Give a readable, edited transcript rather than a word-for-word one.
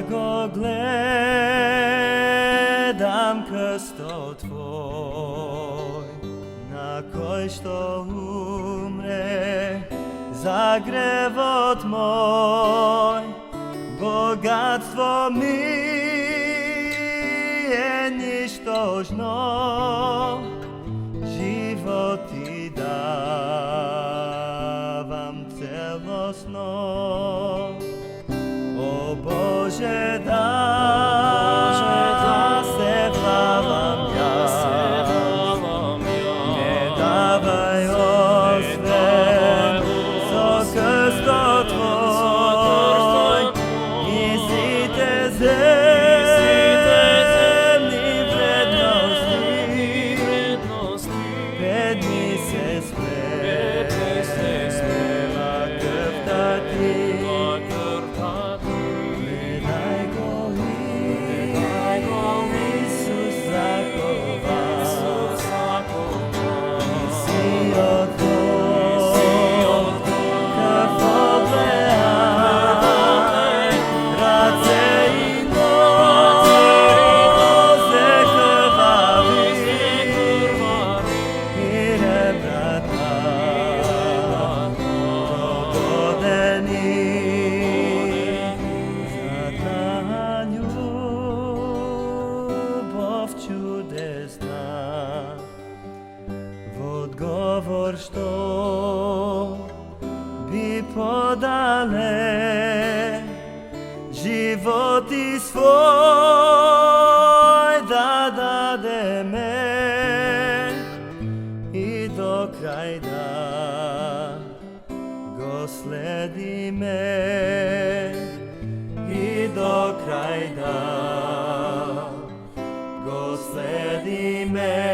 го гледам крстот Твој, на кој што умре за гревот мој. Богатство ми е ништожно, живот ти давам целосно. О Боже, да се владам јас, не давај освен со крстот Твој и сите земни вредности, бедни се смела крвта Ти. Чудесна, во одговор што би подале, живот и свој да дадеме и до крај да го следиме, и до крај да го следиме.